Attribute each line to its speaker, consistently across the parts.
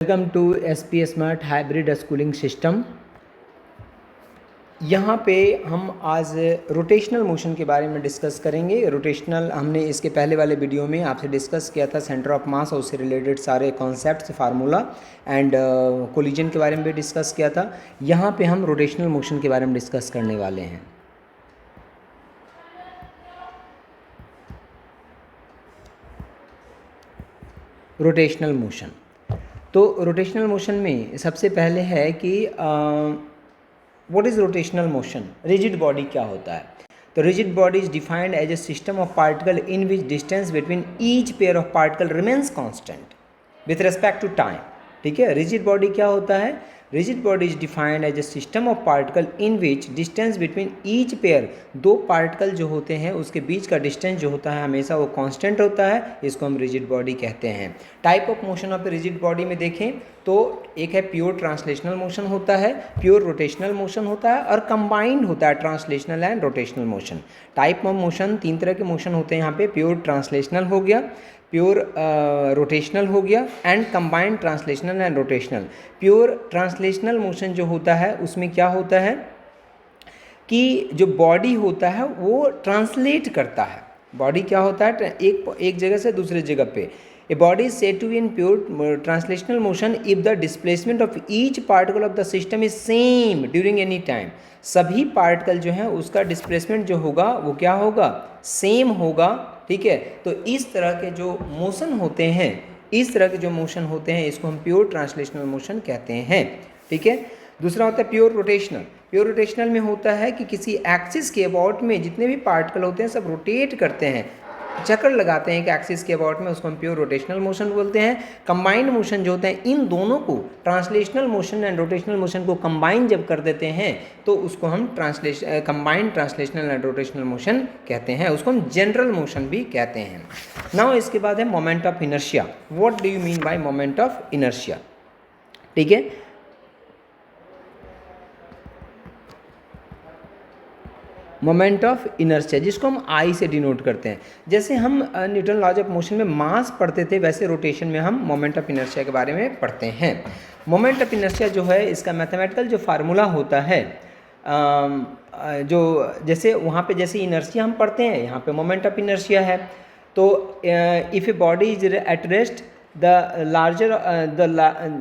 Speaker 1: Welcome to SP smart hybrid schooling system. यहाँ पे हम आज रोटेशनल मोशन के बारे में डिस्कस करेंगे। रोटेशनल हमने इसके पहले वाले वीडियो में आपसे डिस्कस किया था, सेंटर ऑफ मास और उससे रिलेटेड सारे कॉन्सेप्ट्स, फार्मूला एंड कोलिजन के बारे में भी डिस्कस किया था। यहाँ पे हम रोटेशनल मोशन के बारे में डिस्कस करने वाले हैं। रोटेशनल मोशन, तो रोटेशनल मोशन में सबसे पहले है कि what is rotational motion. Rigid body क्या होता है? तो rigid body is defined as a system of particle in which distance between each pair of particle remains constant with respect to time. ठीक है, रिजिड बॉडी क्या होता है? Rigid body is defined as a system of particle in which distance between each pair, दो particle जो होते हैं उसके बीच का डिस्टेंस जो होता है हमेशा वो कांस्टेंट होता है, इसको हम रिजिड बॉडी कहते हैं। Type of motion of rigid body में देखें तो एक है प्योर ट्रांसलेशनल मोशन होता है, प्योर रोटेशनल मोशन होता है और कंबाइंड होता है translational and rotational motion. Type of motion तीन तरह के मोशन होते हैं यहाँ पे, प्योर ट्रांसलेशनल हो गया, प्योर रोटेशनल हो गया and combined translational and rotational. Pure translational motion जो होता है उसमें क्या होता है कि जो बॉडी होता है वो ट्रांसलेट करता है। बॉडी क्या होता है? एक जगह से दूसरे जगह पे। A body is said to be in pure translational motion if the displacement of each particle of the system is same during any time. सभी पार्टिकल जो है उसका डिस्प्लेसमेंट जो होगा वो क्या होगा? सेम होगा। ठीक है, तो इस तरह के जो मोशन होते हैं, इस तरह के जो मोशन होते हैं इसको हम प्योर ट्रांसलेशनल मोशन कहते हैं। ठीक है, दूसरा होता है प्योर रोटेशनल। प्योर रोटेशनल में होता है कि किसी एक्सिस के अबाउट में जितने भी पार्टिकल होते हैं सब रोटेट करते हैं, चक्कर लगाते हैं कि एक्सिस के अबाउट में, उसको हम प्योर रोटेशनल मोशन बोलते हैं। कंबाइंड मोशन जो होते हैं इन दोनों को, translational motion and rotational motion को कंबाइन जब कर देते हैं तो उसको हम combined translational and rotational motion कहते हैं, उसको हम जनरल मोशन भी कहते हैं। नाउ इसके बाद है moment of inertia. What do you mean by moment of inertia? ठीक है, मोमेंट ऑफ इनर्शिया जिसको हम आई से डिनोट करते हैं। जैसे हम न्यूटन लॉज ऑफ मोशन में मास पढ़ते थे वैसे रोटेशन में हम मोमेंट ऑफ इनर्शिया के बारे में पढ़ते हैं। मोमेंट ऑफ इनर्शिया जो है इसका मैथमेटिकल जो फार्मूला होता है, जो जैसे वहाँ पे जैसे इनर्शिया हम पढ़ते हैं यहाँ पे मोमेंट ऑफ इनर्शिया है। तो if A body is at rest the larger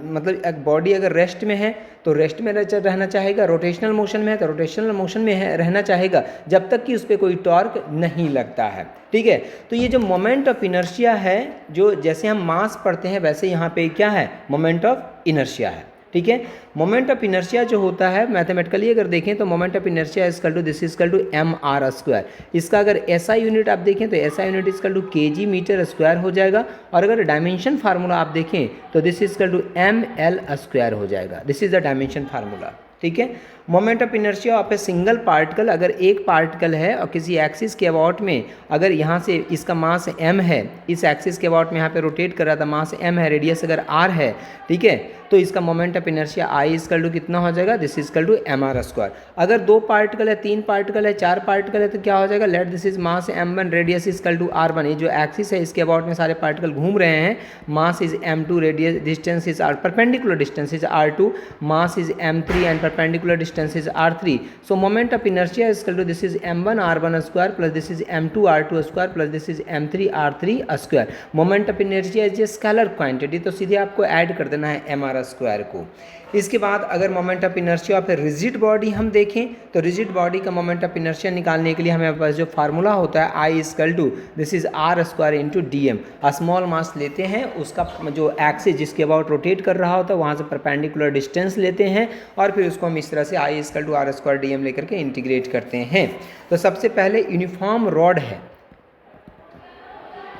Speaker 1: मतलब एक बॉडी अगर रेस्ट में है तो रेस्ट में रहना चाहेगा, रोटेशनल मोशन में है तो रोटेशनल मोशन में रहना चाहेगा जब तक कि उस पर कोई टॉर्क नहीं लगता है। ठीक है, तो ये जो मोमेंट ऑफ इनर्शिया है, जो जैसे हम मास पढ़ते हैं वैसे यहाँ पे क्या है? मोमेंट ऑफ इनर्शिया है। ठीक है, मोमेंट ऑफ इनर्शिया जो होता है मैथमेटिकली अगर देखें तो moment of inertia equal to this equal to mr²। इसका अगर ऐसा यूनिट आप देखें तो ऐसा unit equal to kg metre square हो जाएगा, और अगर डायमेंशन फार्मूला आप देखें तो दिस इजकल टू ml² हो जाएगा। This is the dimension formula. ठीक है, moment of inertia of a single particle, अगर एक पार्टिकल है और किसी एक्सिस के अबाउट में, अगर यहाँ से इसका मास m है, इस एक्सिस के अबाउट में यहाँ पे रोटेट कर रहा था, मास m है, रेडियस अगर r है, ठीक है, तो इसका moment of inertia I equal to कितना हो जाएगा? This equal to mr²। अगर दो पार्टिकल है, तीन पार्टिकल है, चार पार्टिकल है तो क्या हो जाएगा? Let this is mass m1, radius equal to r1। ये जो एक्सिस है इसके अबाउट में सारे पार्टिकल घूम रहे हैं, mass is m2, radius distance is r, perpendicular distance is r2, mass is m3 and perpendicular distance is r3। So moment of inertia equal to this is m1 r1² plus this is m2 r2² plus this is m3 r3²। Moment of inertia is a scalar quantity, तो सीधे आपको add कर देना है mr² को। इसके बाद अगर moment of inertia of a rigid body हम देखें तो रिजिड बॉडी का मोमेंट ऑफ इनर्शिया निकालने के लिए हमें पास जो फार्मूला होता है I equal to this is r² into dm। Small mass लेते हैं, उसका जो एक्सिस जिसके अबाउट रोटेट कर रहा होता है वहाँ से परपेंडिकुलर डिस्टेंस लेते हैं और फिर उसको हम इस तरह से I equal to r² dm लेकर के इंटीग्रेट करते हैं। तो सबसे पहले यूनिफॉर्म रॉड है,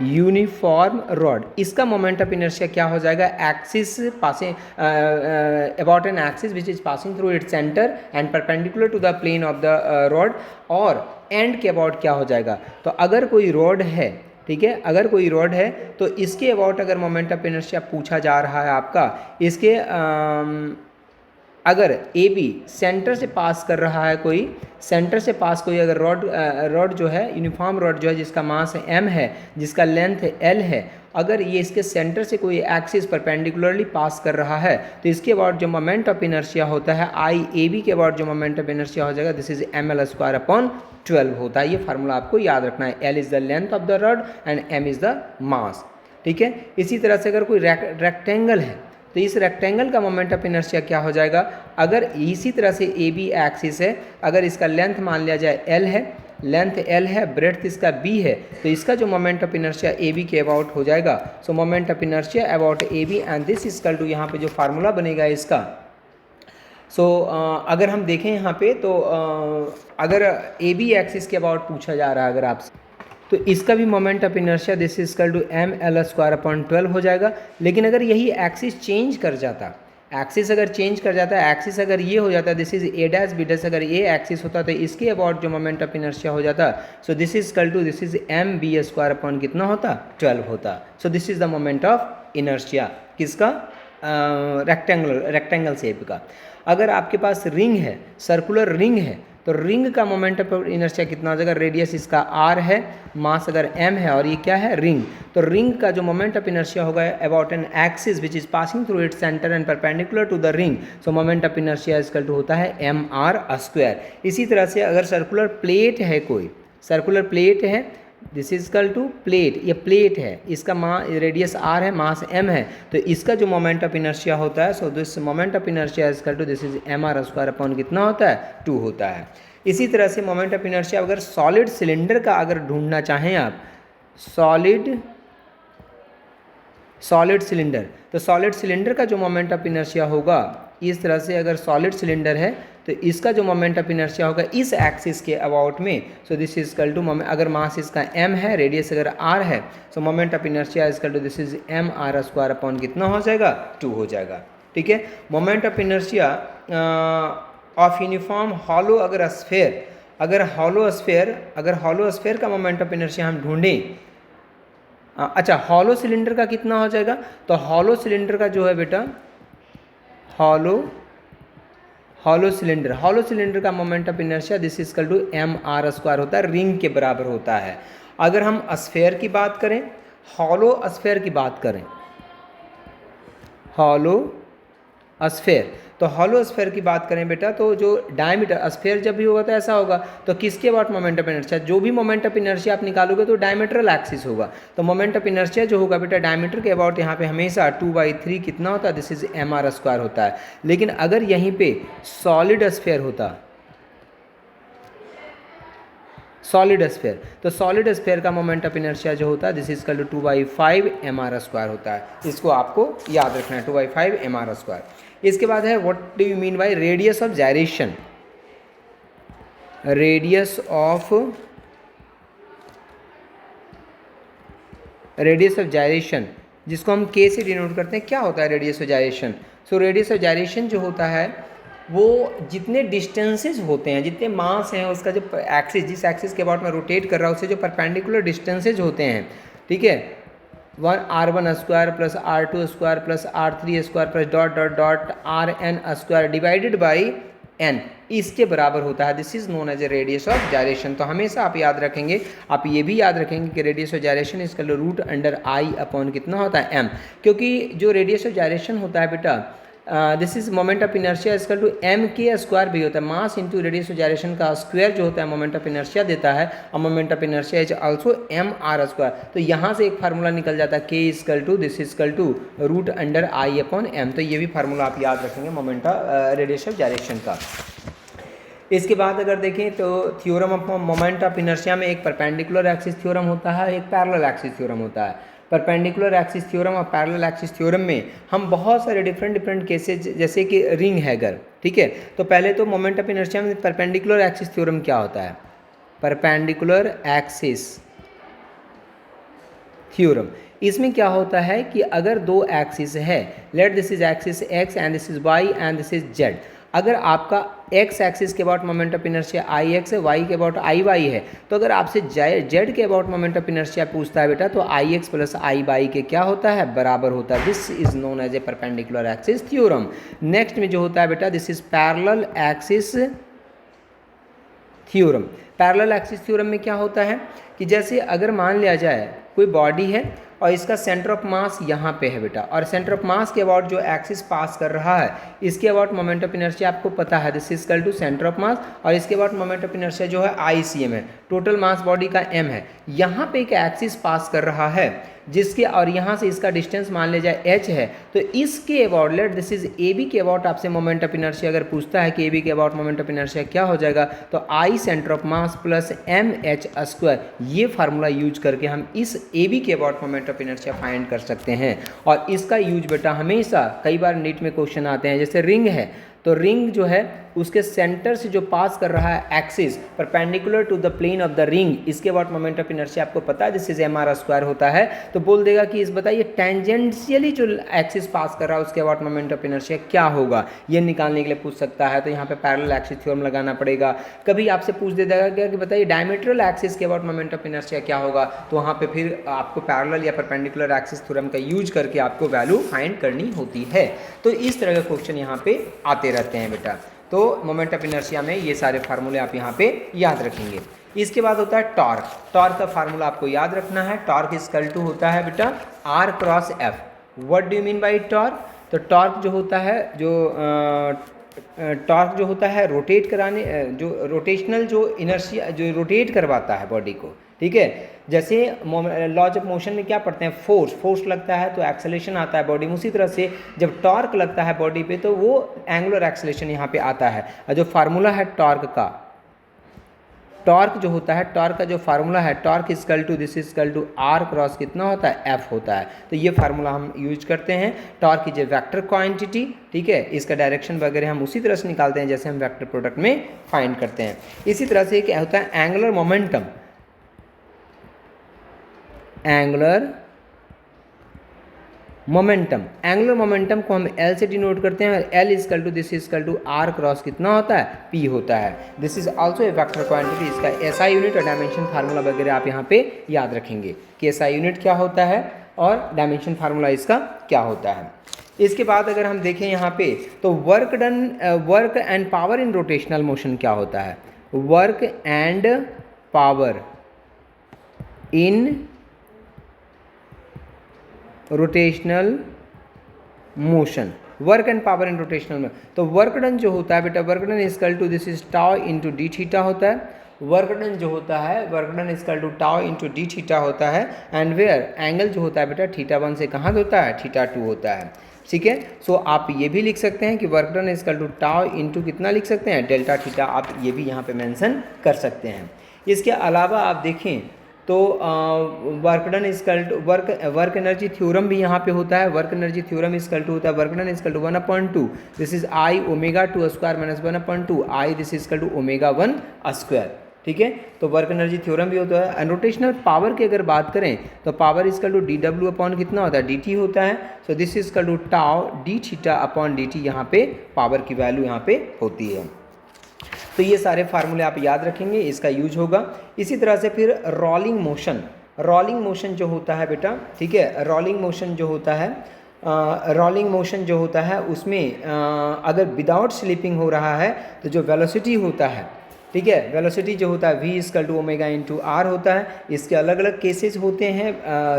Speaker 1: यूनिफॉर्म रॉड, इसका मोमेंट ऑफ इनर्शिया क्या हो जाएगा? Axis passing about an axis which is passing through its centre and perpendicular to the plane of the rod, और एंड के अबाउट क्या हो जाएगा? तो अगर कोई रॉड है, ठीक है, अगर कोई रॉड है तो इसके अबाउट अगर मोमेंट ऑफ इनर्शिया पूछा जा रहा है आपका, इसके अगर ए बी सेंटर से पास कर रहा है कोई, सेंटर से पास कोई अगर रॉड जो है, यूनिफॉर्म रॉड जो है जिसका मास m है, जिसका लेंथ l है, अगर ये इसके सेंटर से कोई एक्सिस परपेंडिकुलरली पास कर रहा है तो इसके अबाउट जो मोमेंट ऑफ इनर्शिया होता है आई ए बी के अबाउट जो मोमेंट ऑफ इनर्शिया हो जाएगा दिस इज ml² होता है। ये फार्मूला आपको याद रखना है, l is the length of the rod and m is the mass. ठीक है, इसी तरह से अगर कोई रेक्टेंगल है तो इस रेक्टेंगल का मोमेंट ऑफ इनर्शिया क्या हो जाएगा, अगर इसी तरह से ए बी एक्सिस है, अगर इसका लेंथ मान लिया जाए l है, लेंथ l है, ब्रेड्थ इसका b है, तो इसका जो moment of inertia A B के अबाउट हो जाएगा। So moment of inertia about A B and this equal to, यहाँ पे जो फार्मूला बनेगा इसका, अगर हम देखें यहाँ पे तो अगर ए बी एक्सिस के अबाउट पूछा जा रहा है अगर आपसे, तो इसका भी moment of inertia this is equal to ml² हो जाएगा। लेकिन अगर यही एक्सिस चेंज कर जाता, एक्सिस अगर चेंज कर जाता है, एक्सिस अगर ये हो जाता है this is a dash b dash, अगर ये एक्सिस होता तो इसके अबाउट जो मोमेंट ऑफ इनर्शिया हो जाता, so this is equal to this is mb² कितना होता, 12 होता। So this is the moment of inertia किसका, रेक्टेंगल शेप का। अगर आपके पास रिंग है, सर्कुलर रिंग है, तो रिंग का मोमेंट ऑफ इनर्शिया कितना हो जाएगा, रेडियस इसका r है, मास अगर m है और ये क्या है रिंग, तो रिंग का जो मोमेंट ऑफ इनर्शिया होगा about an axis which is passing through its centre and perpendicular to the ring, so moment of inertia equal to होता है mr²। इसी तरह से अगर सर्कुलर प्लेट है, कोई सर्कुलर प्लेट है, this is equal to plate, ये प्लेट है, इसका रेडियस r है, मास m है, तो इसका जो मोमेंट ऑफ इनर्शिया होता है, so this moment of inertia is equal to this is mr² कितना होता है, 2 होता है। इसी तरह से मोमेंट ऑफ इनर्शिया अगर सॉलिड सिलेंडर का अगर ढूंढना चाहें आप, सॉलिड सिलेंडर, तो सॉलिड सिलेंडर का जो मोमेंट ऑफ इनर्शिया होगा इस तरह से, अगर सॉलिड सिलेंडर है तो इसका जो मोमेंट ऑफ इनर्शिया होगा इस एक्सिस के अबाउट में, so this is equal to, अगर मास इसका m है, रेडियस अगर r है, so moment of inertia is equal to this is mr² कितना हो जाएगा, 2 हो जाएगा। ठीक है, moment of inertia of uniform hollow अगर स्फेयर, अगर हॉलो स्फेयर का मोमेंट ऑफ इनर्शिया हम ढूंढें, अच्छा हॉलो सिलेंडर का कितना हो जाएगा, तो हॉलो सिलेंडर का जो है बेटा, हॉलो सिलेंडर का moment of inertia this is equal to mr² होता है, रिंग के बराबर होता है। अगर हम स्फेयर की बात करें, हॉलो स्फेयर की बात करें, हॉलो स्फेयर, तो हॉलो स्फेयर की बात करें बेटा, तो जो डायमीटर स्फेयर जब भी होगा तो ऐसा होगा, तो किसके अबाउट मोमेंट ऑफ इनर्शिया, जो भी मोमेंट ऑफ इनर्शिया आप निकालोगे तो डायमीटरल एक्सिस होगा, तो मोमेंट ऑफ इनर्शिया जो होगा बेटा डायमीटर के अबाउट यहाँ पे हमेशा 2/3 कितना होता है, दिस इज mr² होता है। लेकिन अगर यहीं पे सॉलिड स्फेयर होता, तो सॉलिड स्फेयर का मोमेंट ऑफ इनर्शिया जो होता है this is equal to 2/5 mr² होता है। इसको आपको याद रखना है, 2/5 mr²। इसके बाद है what do you mean by radius of gyration, radius of gyration जिसको हम k से डिनोट करते हैं, क्या होता है radius of gyration. So radius of gyration जो होता है वो जितने डिस्टेंसेस होते हैं, जितने मास हैं, उसका जो एक्सिस, जिस एक्सिस के अबाउट में रोटेट कर रहा है उससे जो परपेंडिकुलर डिस्टेंसेज होते हैं, ठीक है, r1² plus r2² plus r3² plus dot dot dot rn² divided by n, इसके बराबर होता है, this is known as a radius of gyration. तो हमेशा आप याद रखेंगे, आप ये भी याद रखेंगे कि रेडियस ऑफ जायरेशन इसका रूट अंडर आई अपॉन कितना होता है m, क्योंकि जो रेडियस ऑफ जायरेशन होता है बेटा this is moment of inertia equal to mk² भी होता है, mass into radius of gyration का स्क्वायर जो होता है मोमेंट ऑफ इनर्शिया देता है, और moment of inertia is also mr²। तो यहाँ से एक फार्मूला निकल जाता है k equal to this equal to root under I upon m। तो ये भी फार्मूला आप याद रखेंगे moment of radius of gyration का। इसके बाद अगर देखें तो theorem of moment of inertia में एक परपेंडिकुलर एक्सिस थ्योरम होता है, एक पैरेलल एक्सिस थ्योरम होता है। परपेंडिकुलर एक्सिस थ्योरम और पैरेलल एक्सिस थ्योरम में हम बहुत सारे डिफरेंट केसेज, जैसे कि रिंग है अगर, ठीक है, तो पहले तो मोमेंट ऑफ इनर्शिया में परपेंडिकुलर एक्सिस थ्योरम क्या होता है, परपेंडिकुलर एक्सिस थ्योरम, इसमें क्या होता है कि अगर दो एक्सिस है, late this is axis x and this is y and this is z, अगर आपका एक्स एक्सिस के about moment of inertia I x है, वाई के अबाउट आई वाई है, तो अगर आपसे जेड के अबाउट मोमेंट ऑफ इनर्शिया पूछता है बेटा, तो I X plus I Y के क्या होता है, बराबर होता है। This is known as a perpendicular axis theorem. Next में जो होता है बेटा, this is parallel axis theorem. Parallel axis theorem में क्या होता है कि जैसे अगर मान लिया जाए कोई बॉडी है और इसका सेंटर ऑफ मास यहाँ पे है बेटा, और सेंटर ऑफ मास के अबाउट जो एक्सिस पास कर रहा है, इसके अबाउट मोमेंट ऑफ इनर्शिया आपको पता है, this is equal to centre of mass, और इसके अबाउट मोमेंट ऑफ इनर्शिया जो है ICM है, टोटल मास बॉडी का m है। यहाँ पे एक एक्सिस पास कर रहा है जिसके, और यहाँ से इसका डिस्टेंस मान लिया जाए h है, तो इसके about late this is AB के अबाउट आपसे मोमेंट ऑफ इनर्शिया अगर पूछता है कि AB के अबाउट मोमेंट ऑफ इनर्शिया क्या हो जाएगा, तो I centre of mass plus mh square, ये फार्मूला यूज करके हम इस AB के about moment of inertia find कर सकते हैं। और इसका यूज बेटा हमेशा कई बार नीट में क्वेश्चन आते हैं, जैसे रिंग है, तो रिंग जो है उसके सेंटर से जो पास कर रहा है axis perpendicular to the plane of the ring, इसके अबाउट मोमेंट ऑफ इनर्शिया आपको पता है, दिस इज mr स्क्वायर होता है। तो बोल देगा कि इस बताइए टेंजेंशियली जो एक्सिस पास कर रहा है उसके अबाउट मोमेंट ऑफ इनर्शिया क्या होगा, ये निकालने के लिए पूछ सकता है। तो यहाँ पे पैरेलल एक्सिस थ्योरम लगाना पड़ेगा। कभी आपसे पूछ दे देगा कि बताइए डायमीट्रल एक्सिस के अबाउट मोमेंट ऑफ इनर्शिया क्या होगा, तो वहाँ पे फिर आपको पैरेलल या परपेंडिकुलर एक्सिस थ्योरम का यूज करके आपको वैल्यू फाइंड करनी होती है। तो इस तरह के क्वेश्चन यहाँ पे आते रहते हैं बेटा। तो मोमेंट ऑफ इनर्शिया में ये सारे फार्मूले आप यहाँ पे याद रखेंगे। इसके बाद होता है टॉर्क। टॉर्क का फार्मूला आपको याद रखना है, टॉर्क इज इक्वल टू होता है बेटा R cross F। What do you mean by torque? तो टॉर्क जो होता है, टॉर्क जो होता है रोटेट कराने, जो रोटेशनल जो इनर्शिया जो रोटेट करवाता है बॉडी को, ठीक है। जैसे लॉज ऑफ मोशन में क्या पढ़ते हैं, फोर्स लगता है तो एक्सेलेरेशन आता है बॉडी में, उसी तरह से जब टॉर्क लगता है बॉडी पे तो वो एंगुलर एक्सेलेरेशन यहाँ पे आता है। और जो फार्मूला है टॉर्क का, टॉर्क जो होता है, टॉर्क का जो फार्मूला है, torque equal to this equal to R cross कितना होता है, F होता है। तो ये फार्मूला हम यूज करते हैं। Torque is a vector quantity, ठीक है, इसका डायरेक्शन वगैरह हम उसी तरह से निकालते हैं जैसे हम वेक्टर प्रोडक्ट में फाइंड करते हैं। इसी तरह से क्या होता है angular momentum. Angular momentum, angular momentum को हम L से डिनोट करते हैं, और L equal to this equal to R cross कितना होता है, P होता है। This is also a vector quantity. इसका SI यूनिट और डायमेंशन फार्मूला वगैरह आप यहाँ पे याद रखेंगे कि SI यूनिट क्या होता है और डायमेंशन फार्मूला इसका क्या होता है। इसके बाद अगर हम देखें यहाँ पे तो work and power in rotational motion क्या होता है, work and power in rotational motion, work and power in rotational में। तो वर्क डन जो होता है बेटा, work done equal to this is tau into d theta होता है। वर्क डन जो होता है, work done equal to tau into d theta होता है। एंड वेयर एंगल जो होता है बेटा θ1 से कहाँ होता है, θ2 होता है, ठीक है। सो आप ये भी लिख सकते हैं कि work done equal to tau into कितना लिख सकते हैं, डेल्टा थीटा, आप ये भी यहाँ पे मेंशन कर सकते हैं। इसके अलावा आप देखें तो work done equal to work energy theorem भी यहाँ पे होता है। Work energy theorem equal to होता है work done equal to 1/2, this is I omega 2 square minus 1/2 I, this equal to omega 1 square, ठीक है। तो वर्क एनर्जी थ्योरम भी होता है। एंड रोटेशनल पावर की अगर बात करें तो power equal to dW upon कितना होता है, dt होता है। So this equal to tau d theta upon dt, यहाँ पे पावर की वैल्यू यहाँ पे होती है। तो ये सारे फार्मूले आप याद रखेंगे, इसका यूज होगा। इसी तरह से फिर रोलिंग मोशन, रोलिंग मोशन जो होता है बेटा, ठीक है, रोलिंग मोशन जो होता है, रोलिंग मोशन जो होता है उसमें अगर विदाउट स्लिपिंग हो रहा है तो जो वेलोसिटी होता है, ठीक है, वेलोसिटी जो होता है v equal to omega into r होता है। इसके अलग अलग केसेज होते हैं,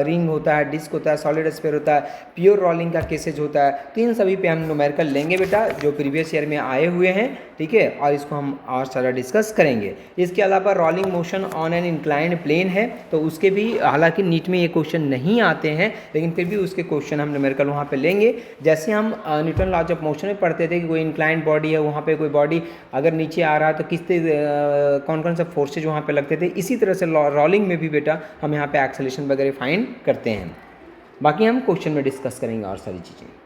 Speaker 1: रिंग होता है, डिस्क होता है, सॉलिड स्फीयर होता है, प्योर रोलिंग का केसेज होता है। तो इन सभी पे हम न्यूमेरिकल लेंगे बेटा जो प्रीवियस ईयर में आए हुए हैं, ठीक है, और इसको हम और सारा डिस्कस करेंगे। इसके अलावा rolling motion on an inclined plane है, तो उसके भी हालांकि नीट में ये क्वेश्चन नहीं आते हैं, लेकिन फिर भी उसके क्वेश्चन हम न्यूमेरिकल वहाँ पे लेंगे। जैसे हम न्यूटन लॉज ऑफ मोशन में पढ़ते थे कि कोई इंक्लाइंड बॉडी है, वहाँ पे कोई बॉडी अगर नीचे आ रहा है तो किस कौन कौन से फोर्सेज वहाँ पे लगते थे, इसी तरह से रोलिंग में भी बेटा हम यहाँ पे एक्सेलेरेशन वगैरह फाइंड करते हैं। बाकी हम क्वेश्चन में डिस्कस करेंगे और सारी चीज़ें।